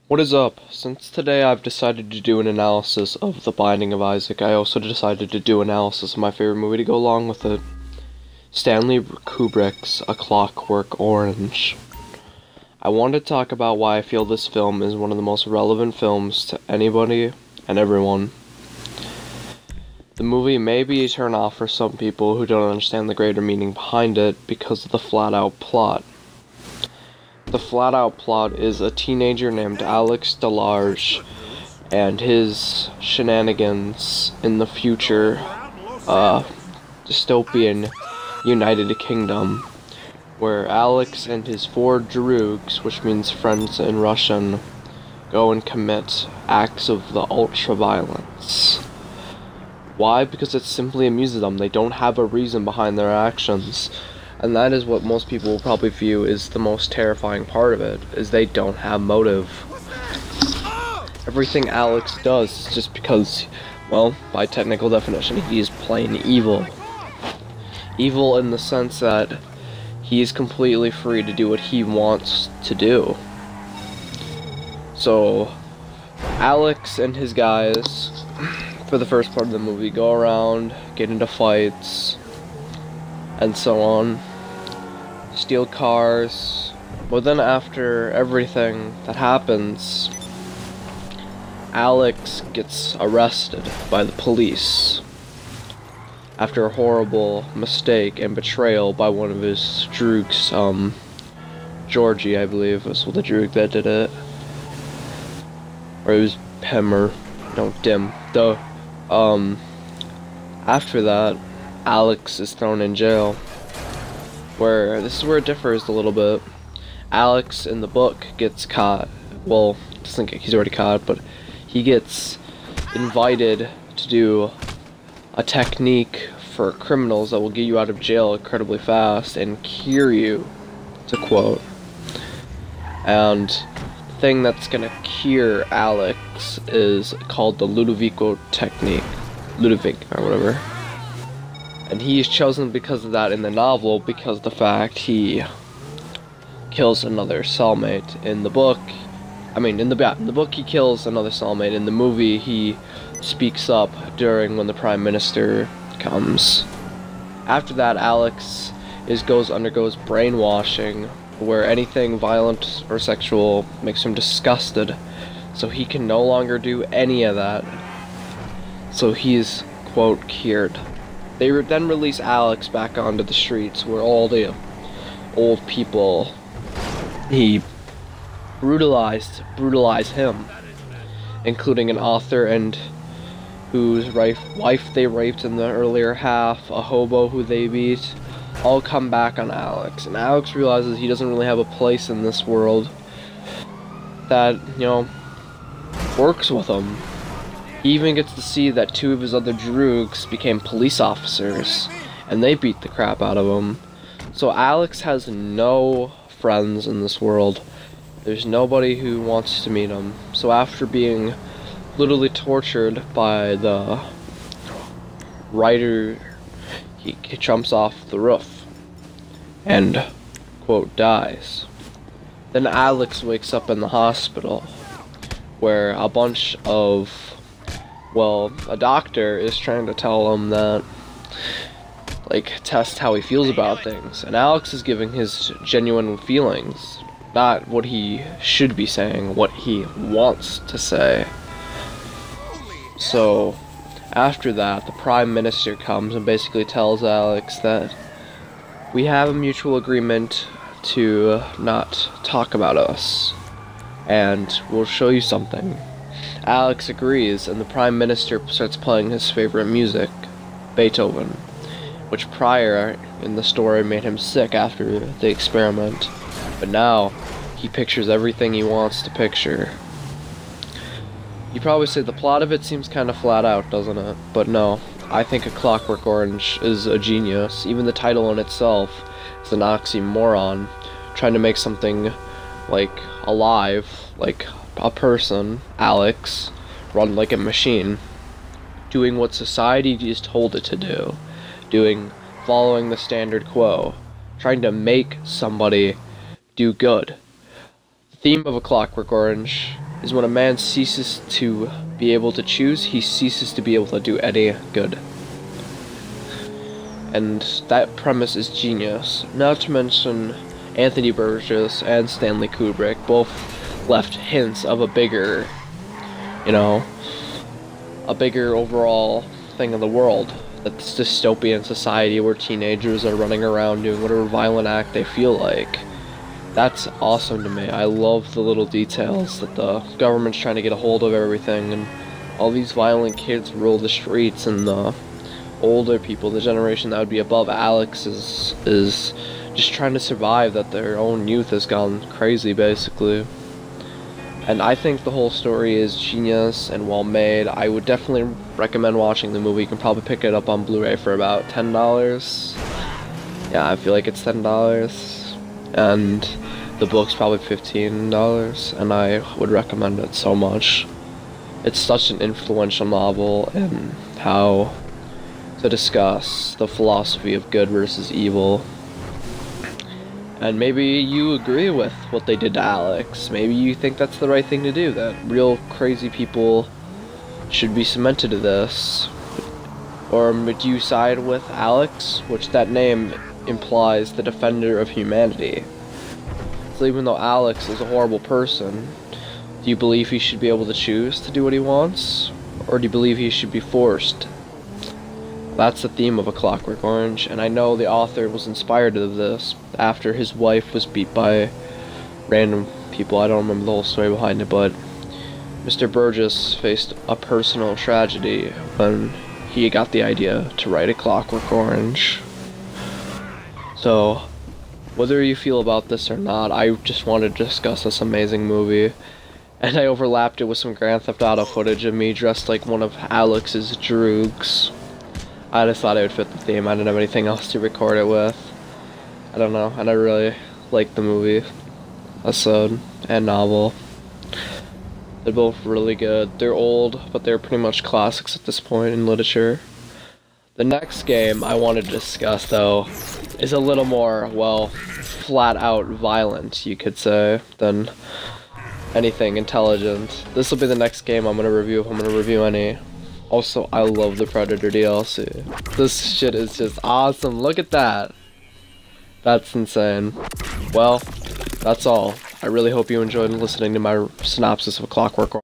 What is up? Since today I've decided to do an analysis of The Binding of Isaac, I also decided to do analysis of my favorite movie to go along with it. Stanley Kubrick's A Clockwork Orange. I want to talk about why I feel this film is one of the most relevant films to anybody and everyone. The movie may be a turn off for some people who don't understand the greater meaning behind it because of the flat-out plot. The flat-out plot is a teenager named Alex DeLarge and his shenanigans in the future dystopian United Kingdom, where Alex and his four droogs, which means friends in Russian, go and commit acts of the ultra-violence. Why? Because it simply amuses them. They don't have a reason behind their actions. And that is what most people will probably view is the most terrifying part of it, is they don't have motive. Everything Alex does is just because, well, by technical definition, he is plain evil. Evil in the sense that he is completely free to do what he wants to do. So, Alex and his guys, for the first part of the movie, go around, get into fights, and so on, steal cars, but then after everything that happens, Alex gets arrested by the police after a horrible mistake and betrayal by one of his droogs, Georgie, I believe, was the droog that did it, or it was Pim, or, no, Dim, though, after that, Alex is thrown in jail, where this is where it differs a little bit. Alex in the book gets caught, well, he's already caught, but he gets invited to do a technique for criminals that will get you out of jail incredibly fast and cure you, to quote. And the thing that's gonna cure Alex is called the Ludovico technique, Ludovic, or whatever. And he is chosen because of that in the novel, because of the fact he kills another cellmate. In the book, in the book he kills another cellmate. In the movie, he speaks up when the Prime Minister comes. After that, Alex undergoes brainwashing, where anything violent or sexual makes him disgusted, so he can no longer do any of that. So he's, quote, cured. They then release Alex back onto the streets, where all the old people he brutalize him, including an author and whose wife they raped in the earlier half, a hobo who they beat, all come back on Alex. And Alex realizes he doesn't really have a place in this world that, works with him. He even gets to see that two of his other droogs became police officers, and they beat the crap out of him. So Alex has no friends in this world. There's nobody who wants to meet him. So after being literally tortured by the writer, he jumps off the roof and, quote, dies. Then Alex wakes up in the hospital, where a bunch of, a doctor is trying to tell him that, test how he feels about things. And Alex is giving his genuine feelings, not what he should be saying, what he wants to say. So, after that, the Prime Minister comes and basically tells Alex that we have a mutual agreement to not talk about us, and we'll show you something. Alex agrees, and the Prime Minister starts playing his favorite music, Beethoven, which prior in the story made him sick after the experiment, but now he pictures everything he wants to picture. You probably say the plot of it seems kind of flat out, doesn't it? But no, I think A Clockwork Orange is a genius. Even the title in itself is an oxymoron, trying to make something alive, like a person, Alex, run like a machine, doing what society is told it to do, following the standard quo, trying to make somebody do good. The theme of A Clockwork Orange is when a man ceases to be able to choose, he ceases to be able to do any good. And that premise is genius. Not to mention Anthony Burgess and Stanley Kubrick both left hints of a bigger, a bigger overall thing in the world. That's dystopian society where teenagers are running around doing whatever violent act they feel like. That's awesome to me. I love the little details that the government's trying to get a hold of everything, and all these violent kids rule the streets, and the older people, the generation that would be above Alex, is just trying to survive, that their own youth has gone crazy, basically. And I think the whole story is genius and well made. I would definitely recommend watching the movie. You can probably pick it up on Blu-ray for about $10. Yeah, I feel like it's $10. And the book's probably $15, and I would recommend it so much. It's such an influential novel in how to discuss the philosophy of good versus evil. And maybe you agree with what they did to Alex. Maybe you think that's the right thing to do, that real crazy people should be cemented to this. Or would you side with Alex, which that name implies the defender of humanity? So even though Alex is a horrible person, do you believe he should be able to choose to do what he wants? Or do you believe he should be forced? That's the theme of A Clockwork Orange, and I know the author was inspired of this after his wife was beat by random people. I don't remember the whole story behind it, but Mr. Burgess faced a personal tragedy when he got the idea to write A Clockwork Orange. So, whether you feel about this or not, I just wanted to discuss this amazing movie. And I overlapped it with some Grand Theft Auto footage of me dressed like one of Alex's droogs. I just thought it would fit the theme. I didn't have anything else to record it with. I don't know, and I really liked the movie, episode, and novel. They're both really good. They're old, but they're pretty much classics at this point in literature. The next game I want to discuss, though, is a little more, well, flat-out violent, you could say, than anything intelligent. This will be the next game I'm going to review if I'm going to review any. Also, I love the Predator DLC. This shit is just awesome. Look at that. That's insane. Well, that's all. I really hope you enjoyed listening to my synopsis of Clockwork Orange.